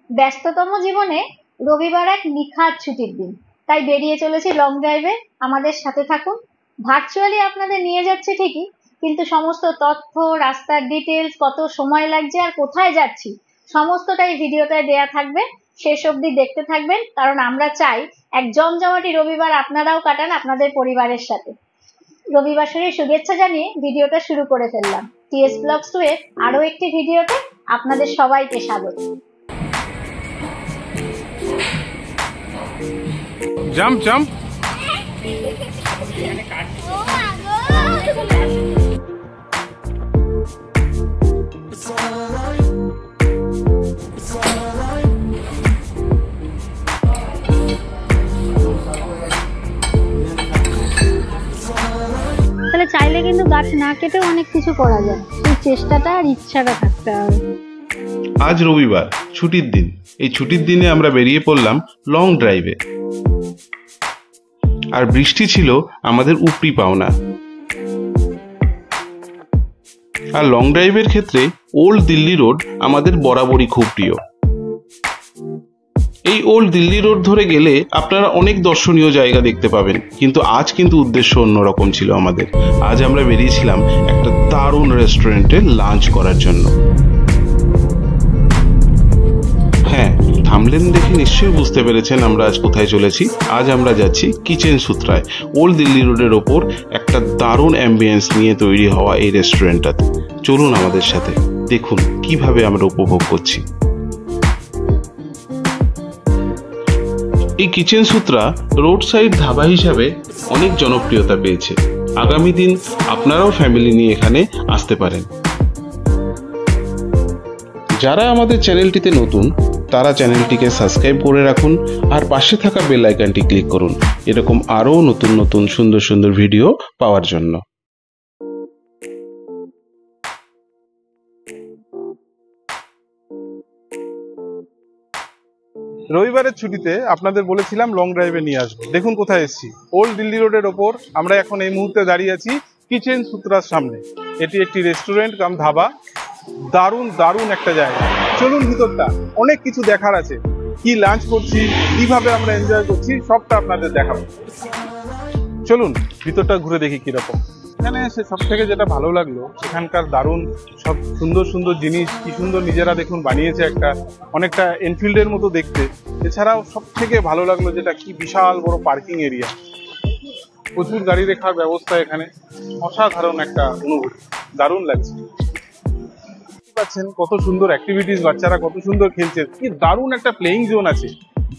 ব্যস্ততম জীবনে রবিবার এক নিখাদ ছুটির দিন, তাই বেরিয়ে চলেছি লং ড্রাইভে। আমাদের সাথে থাকুন। ভার্চুয়ালি আপনাদের নিয়ে যাচ্ছে ঠিকই, কিন্তু সমস্ত তথ্য, রাস্তার ডিটেলস, কত সময় লাগছে আর কোথায় যাচ্ছি, সমস্তটাই ভিডিওটায় দেয়া থাকবে। শেষ অবধি দেখতে থাকবেন, কারণ আমরা চাই এক জমজমাটি রবিবার আপনারাও কাটান আপনাদের পরিবারের সাথে। রবিবাসরীর শুভেচ্ছা জানিয়ে ভিডিওটা শুরু করে ফেললাম। টিএস ব্লগস 2 এর আরো একটি ভিডিওতে আপনাদের সবাইকে স্বাগত। Jump jump. তাহলে চাইলে কিন্তু গাছ না কেটেও অনেক কিছু করা যায়, সেই চেষ্টাটা আর ইচ্ছাটা থাকতে হবে। আজ রবিবার, ছুটির দিন। এই ছুটির দিনে আমরা বেরিয়ে পড়লাম লং ড্রাইভে। আর বৃষ্টি ছিল আমাদের উপরি পাওনা। আর লং ড্রাইভের ক্ষেত্রে ওল্ড দিল্লি রোড আমাদের বরাবরই খুব প্রিয়। এই ওল্ড দিল্লি রোড ধরে গেলে আপনারা অনেক দর্শনীয় জায়গা দেখতে পাবেন, কিন্তু আজ কিন্তু উদ্দেশ্য অন্যরকম ছিল আমাদের। আজ আমরা বেরিয়েছিলাম একটা দারুণ রেস্টুরেন্টে লাঞ্চ করার জন্য। হ্যাঁ, থাম্বনেল দেখে নিশ্চয়ই বুঝতে পেরেছেন আমরা আজ কোথায় চলেছি। আজ আমরা যাচ্ছি কিচেন সূত্রায়। ওল্ড দিল্লি রোডের ওপর একটা দারুণ অ্যাম্বিয়েন্স নিয়ে তৈরি হওয়া এই রেস্টুরেন্টটাতে। চলুন আমাদের সাথে, দেখুন কিভাবে আমরা উপভোগ করছি। এই kitchen Sutra road side dhaba হিসাবে অনেক জনপ্রিয়তা পেয়েছে। আগামী দিন আপনারাও ফ্যামিলি নিয়ে এখানে আসতে পারেন। যারা আমাদের চ্যানেলটিতে নতুন, তারা চ্যানেলটিকে সাবস্ক্রাইব করে রাখুন আর পাশে থাকা বেল আইকনটি ক্লিক করুন এরকম আরও নতুন নতুন সুন্দর সুন্দর ভিডিও পাওয়ার জন্য। রবিবারের ছুটিতে আপনাদের বলেছিলাম লং ড্রাইভে নিয়ে আসবো। দেখুন কোথায় এসেছি, ওল্ড দিল্লি রোডের ওপর। আমরা এখন এই মুহূর্তে দাঁড়িয়ে আছি কিচেন সূত্রার সামনে। এটি একটি রেস্টুরেন্ট কাম ধাবা। দারুণ দারুণ একটা জায়গা। চলুন ভিতরটা, অনেক কিছু দেখার আছে। কি লাঞ্চ করছি, কিভাবে আমরা এনজয় করছি, সবটা আপনাদের দেখাবো। চলুন ভিতরটা ঘুরে দেখি কিরকম। এখানে এসে সব থেকে যেটা ভালো লাগলো, এখানকার দারুণ সব সুন্দর সুন্দর জিনিস, কি সুন্দর নিজেরা দেখুন বানিয়েছে, একটা অনেকটা এনফিল্ডের মতো দেখতে। এছাড়াও সব থেকে ভালো লাগলো যেটা, কি বিশাল বড় পার্কিং এরিয়া, প্রচুর গাড়ি রাখার ব্যবস্থা এখানে। অসাধারণ একটা অনুভূতি, দারুণ লাগছে। পাচ্ছেন কত সুন্দর অ্যাক্টিভিটিস, বাচ্চারা কত সুন্দর খেলছে। কি দারুণ একটা প্লেইং জোন আছে।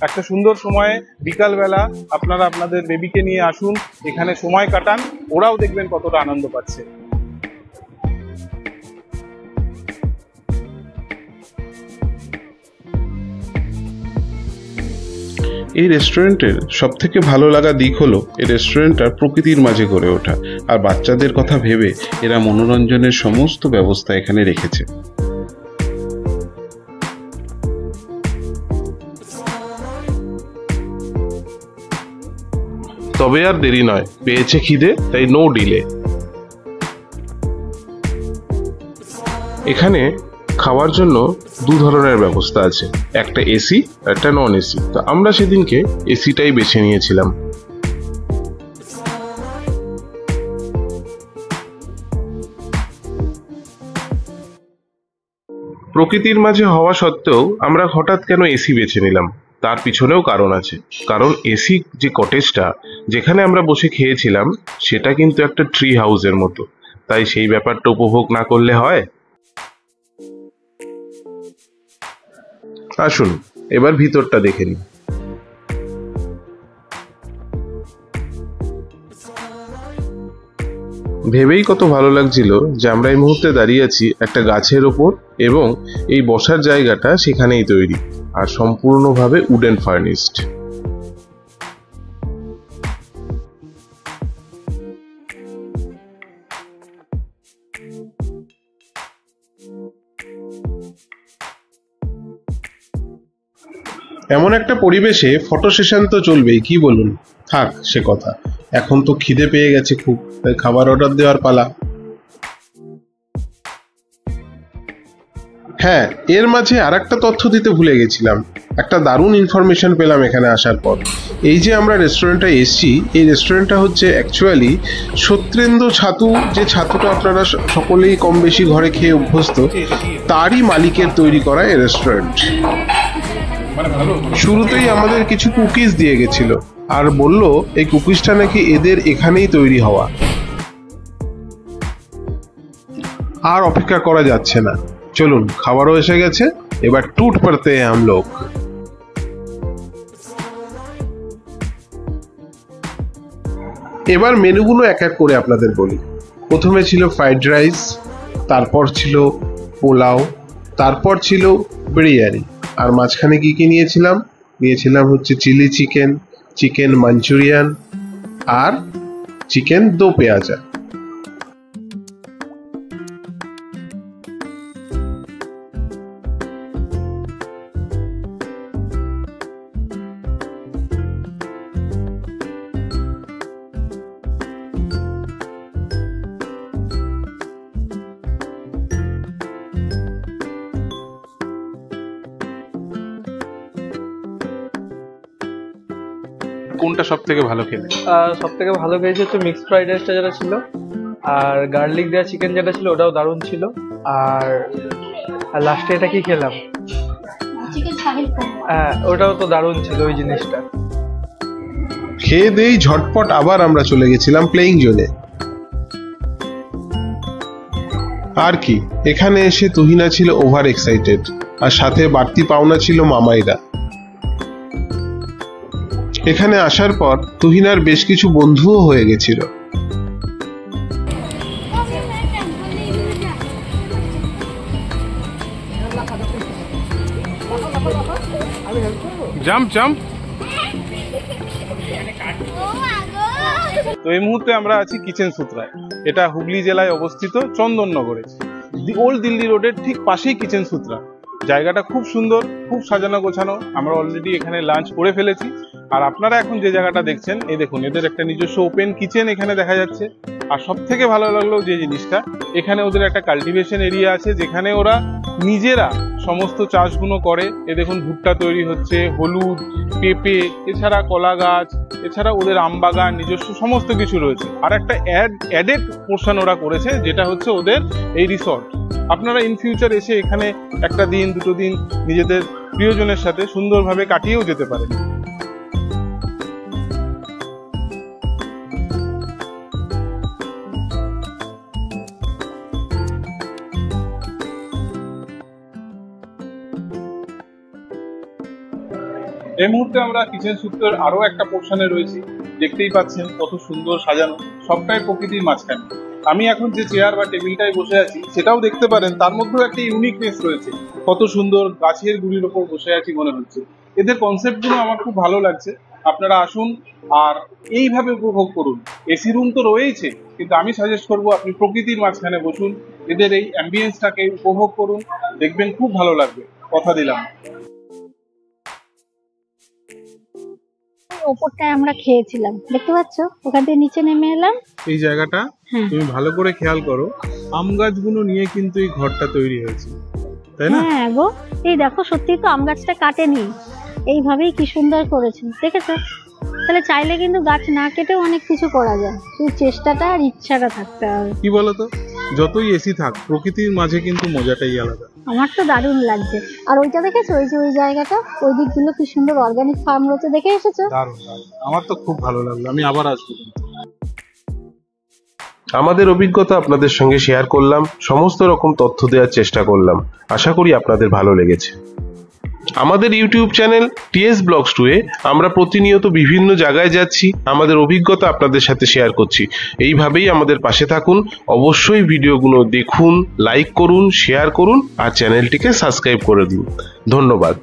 একটা সুন্দর সময়ে বিকালবেলা আপনারা আপনাদের বেবিকে নিয়ে আসুন, এখানে সময় কাটান, ওরাও দেখবেন কতটা আনন্দ পাচ্ছে। এই রেস্টুরেন্টের সব থেকে ভালো লাগা দিক হলো এই রেস্টুরেন্টটা প্রকৃতির মাঝে গড়ে ওঠা। আর বাচ্চাদের কথা ভেবে এরা মনোরঞ্জনের সমস্ত ব্যবস্থা এখানে রেখেছে। তবে আর দেরি নয়, পেয়েছে খিদে, তাই নো ডিলে। এখানে খাওয়ার জন্য দু ধরনের ব্যবস্থা আছে, একটা এসি, একটা নন এসি। তো আমরা সেদিনকে এসিটাই বেছে নিয়েছিলাম। প্রকৃতির মাঝে হওয়া সত্ত্বেও আমরা হঠাৎ কেন এসি বেছে নিলাম, তার পিছনেও কারণ আছে। কারণ এসি যে কটেজটা যেখানে আমরা বসে খেয়েছিলাম, সেটা কিন্তু একটা ট্রি হাউসের মতো। তাই সেই ব্যাপারটা উপভোগ না করলে হয়? আসুন এবার ভিতরটা দেখে নিই। ভেবেই কত ভালো লাগছিল যে আমরা এই মুহূর্তে দাঁড়িয়ে আছি একটা গাছের ওপর, এবং এই বসার জায়গাটা সেখানেই তৈরি আর সম্পূর্ণভাবে উডেন ফার্নিশড। এমন একটা পরিবেশে ফটো সেশন তো চলবেই, কি বলুন? থাক সে কথা, এখন তো খিদে পেয়ে গেছে খুব, তাই খাবার অর্ডার দেওয়ার পালা। হ্যাঁ, এর মাঝে আর একটা তথ্য দিতে ভুলে গেছিলাম। একটা দারুণ ইনফরমেশন পেলাম এখানে আসার পর। এই যে আমরা রেস্টুরেন্টটা এসছি, এই রেস্টুরেন্টটা হচ্ছে অ্যাকচুয়ালি সত্যেন্দ্র ছাতু, যে ছাতুটা আপনারা সকলেই কম বেশি ঘরে খেয়ে অভ্যস্ত, তারই মালিকের তৈরি করা এই রেস্টুরেন্ট। শুরুতেই আমাদের কিছু কুকিজ দিয়ে গেছিল আর বলল এই কুকিজটা নাকি এদের এখানেই তৈরি হওয়া। আর অপেক্ষা করা যাচ্ছে না, চলুন, খাবারও এসে গেছে, এবার টুট পড়তে হ্যাঁ হাম লোগ। এবার মেনুগুলো এক এক করে আপনাদের বলি। প্রথমে ছিল ফ্রাইড রাইস, তারপর ছিল পোলাও, তারপর ছিল বিরিয়ানি, আর মাঝখানে কি কি নিয়েছিলাম হচ্ছে চিলি চিকেন, চিকেন মাঞ্চুরিয়ান আর চিকেন দো পেঁয়াজা। কোনটা সব থেকে ভালো খেলে? সব থেকে ভালো খেয়েছি হচ্ছে মিক্সড ফ্রাইড রাইসটা যেটা ছিল, আর গার্লিক দেওয়া চিকেন যেটা ছিল ওটাও দারুণ ছিল, আর লাস্টে এটা কি খেলাম, হ্যাঁ ওটাও তো দারুণ ছিল ওই জিনিসটা। খেয়ে দেই ঝটপট আবার আমরা চলে গেছিলাম প্লেইং জোনে। আর কি, এখানে এসে তুহিনা ছিল ওভার এক্সাইটেড, আর সাথে বাড়তি পাওনা ছিল মামাইরা। এখানে আসার পর তুহিনার বেশ কিছু বন্ধুও হয়ে গেছিল। Jump jump. তো এই মুহূর্তে আমরা আছি কিচেন সূত্রায়। এটা হুগলি জেলায় অবস্থিত, চন্দননগরে। ওল্ড দিল্লি রোডের ঠিক পাশেই কিচেন সূত্রা। জায়গাটা খুব সুন্দর, খুব সাজানো গোছানো। আমরা অলরেডি এখানে লাঞ্চ করে ফেলেছি। আর আপনারা এখন যে জায়গাটা দেখছেন, এই দেখুন, এদের একটা নিজস্ব ওপেন কিচেন এখানে দেখা যাচ্ছে। আর সব থেকে ভালো লাগলো যে জিনিসটা, এখানে ওদের একটা কাল্টিভেশন এরিয়া আছে, যেখানে ওরা নিজেরা সমস্ত চাষগুলো করে। এ দেখুন, ভুট্টা তৈরি হচ্ছে, হলুদ, পেঁপে, এছাড়া কলা গাছ, এছাড়া ওদের আম বাগান, নিজস্ব সমস্ত কিছু রয়েছে। আর একটা অ্যাডেড পোর্শন ওরা করেছে, যেটা হচ্ছে ওদের এই রিসর্ট। আপনারা ইন ফিউচার এসে এখানে একটা দিন দুটো দিন নিজেদের প্রিয়জনের সাথে সুন্দরভাবে কাটিয়েও যেতে পারেন। এই মুহূর্তে আমরা কিচেন সূত্রের আরো একটা পোর্শনে রয়েছি। দেখতেই পাচ্ছেন কত সুন্দর সাজানো, সবটাই প্রকৃতির মাঝখানে। আমি এখন যে চেয়ার বা টেবিলটায় বসে আছি সেটাও দেখতে পারেন, তার মধ্যেও একটা ইউনিকনেস রয়েছে। কত সুন্দর গাছের গুড়ির ওপর বসে আছি মনে হচ্ছে। এদের কনসেপ্টগুলো আমার খুব ভালো লাগছে। আপনারা আসুন আর এইভাবে উপভোগ করুন। এসি রুম তো রয়েছে, কিন্তু আমি সাজেস্ট করবো আপনি প্রকৃতির মাঝখানে বসুন, এদের এই অ্যাম্বিয়েন্সটাকে উপভোগ করুন, দেখবেন খুব ভালো লাগবে, কথা দিলাম। ওপরটায় আমরা খেয়েছিলাম, দেখতে পাচ্ছ, ওখান থেকে নিচে নেমে এলাম। এই জায়গাটা তুমি ভালো করে খেয়াল করো, আম গাছগুলো নিয়ে কিন্তু এই ঘরটা তৈরি হয়েছে, তাই না? হ্যাঁ গো, এই দেখো, সত্যি তো আম গাছটা কাটেনি, এইভাবেই কি সুন্দর করেছে, দেখেছো? তাহলে চাইলে কিন্তু গাছ না কেটেও অনেক কিছু করা যায়, শুধু চেষ্টাটা আর ইচ্ছাটা থাকতে হবে। কি বলতো, যতই এসি থাক, প্রকৃতির মাঝে কিন্তু মজাটাই আলাদা। আমার তো দারুণ লাগছে। আর ওইটা দেখেছো, ওই যে ওই জায়গাটা, ওই দিকগুলো কি সুন্দর অর্গানিক ফার্ম রয়েছে, দেখে এসেছো? দারুণ দারুণ, আমার তো খুব ভালো লাগলো, আমি আবার আসবো। আমাদের অভিজ্ঞতা আপনাদের সঙ্গে শেয়ার করলাম, সমস্ত রকম তথ্য দেওয়ার চেষ্টা করলাম। আশা করি আপনাদের ভালো লেগেছে। আমাদের ইউটিউব চ্যানেল টিএস ব্লগস 2 এ আমরা প্রতিনিয়ত বিভিন্ন জায়গায় যাচ্ছি, আমাদের অভিজ্ঞতা আপনাদের সাথে শেয়ার করছি। এইভাবেই আমাদের পাশে থাকুন, অবশ্যই ভিডিওগুলো দেখুন, লাইক করুন, শেয়ার করুন আর চ্যানেলটিকে সাবস্ক্রাইব করে দিন। ধন্যবাদ।